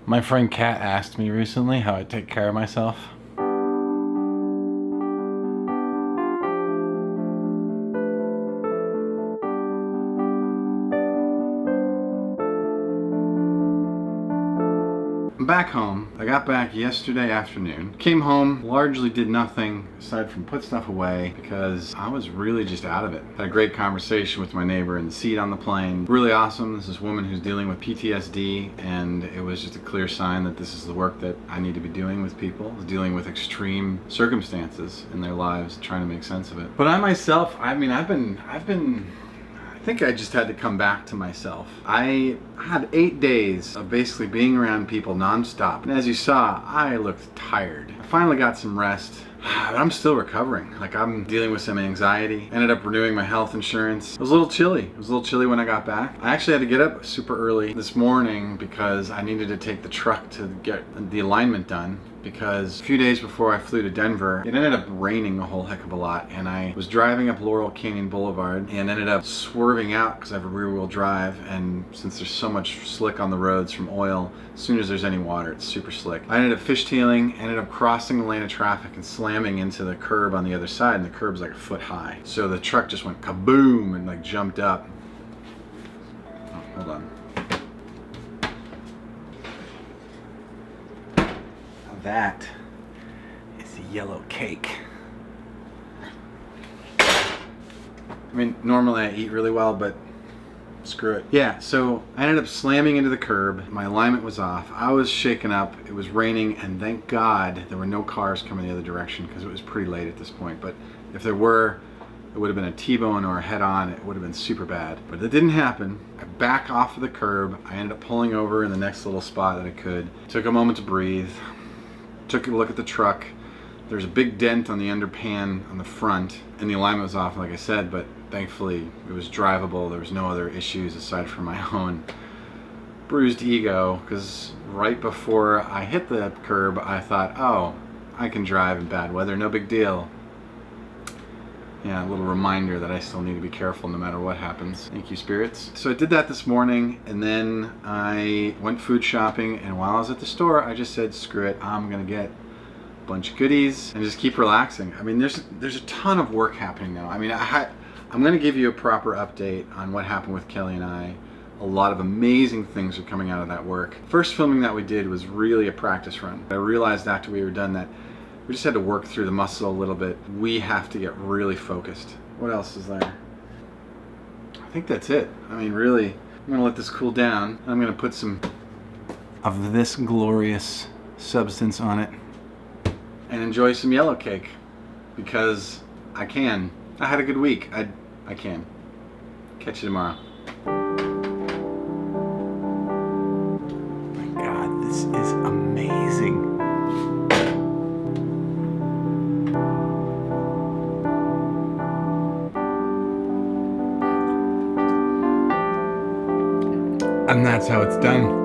My friend Kat asked me recently how I take care of myself. I'm back home. I got back yesterday afternoon. Came home, largely did nothing aside from put stuff away because I was really just out of it. Had a great conversation with my neighbor in the seat on the plane. Really awesome. This is a woman who's dealing with PTSD, and it was just a clear sign that this is the work that I need to be doing with people, dealing with extreme circumstances in their lives, trying to make sense of it. But I myself, I think I just had to come back to myself. I had 8 days of basically being around people nonstop. And as you saw, I looked tired. I finally got some rest, but I'm still recovering. Like, I'm dealing with some anxiety. Ended up renewing my health insurance. It was a little chilly. It was a little chilly when I got back. I actually had to get up super early this morning because I needed to take the truck to get the alignment done. Because a few days before I flew to Denver, it ended up raining a whole heck of a lot, and I was driving up Laurel Canyon Boulevard and ended up swerving out because I have a rear wheel drive, and since there's so much slick on the roads from oil, as soon as there's any water, it's super slick. I ended up fishtailing, ended up crossing the lane of traffic and slamming into the curb on the other side, and the curb's like a foot high. So the truck just went kaboom and like jumped up. Oh, hold on. That is a yellow cake. I mean, normally I eat really well, but screw it. Yeah, so I ended up slamming into the curb. My alignment was off. I was shaken up. It was raining, and thank God there were no cars coming the other direction because it was pretty late at this point. But if there were, it would have been a T-bone or a head-on. It would have been super bad. But it didn't happen. I back off of the curb. I ended up pulling over in the next little spot that I could. Took a moment to breathe. Took a look at the truck. There's a big dent on the underpan on the front, and the alignment was off, like I said, but thankfully it was drivable. There was no other issues aside from my own bruised ego, because right before I hit the curb, I thought, oh, I can drive in bad weather, no big deal. Yeah, a little reminder that I still need to be careful no matter what happens. Thank you, spirits. So I did that this morning, and then I went food shopping, and while I was at the store, I just said, screw it, I'm gonna get a bunch of goodies and just keep relaxing. I mean, there's a ton of work happening now. I mean, I'm gonna give you a proper update on what happened with Kelly and I. A lot of amazing things are coming out of that work. First filming that we did was really a practice run. I realized after we were done that we just had to work through the muscle a little bit. We have to get really focused. What else is there? I think that's it. I mean, really, I'm gonna let this cool down. I'm gonna put some of this glorious substance on it and enjoy some yellow cake because I can. I had a good week. I can. Catch you tomorrow. My God, this is amazing. And that's how it's done.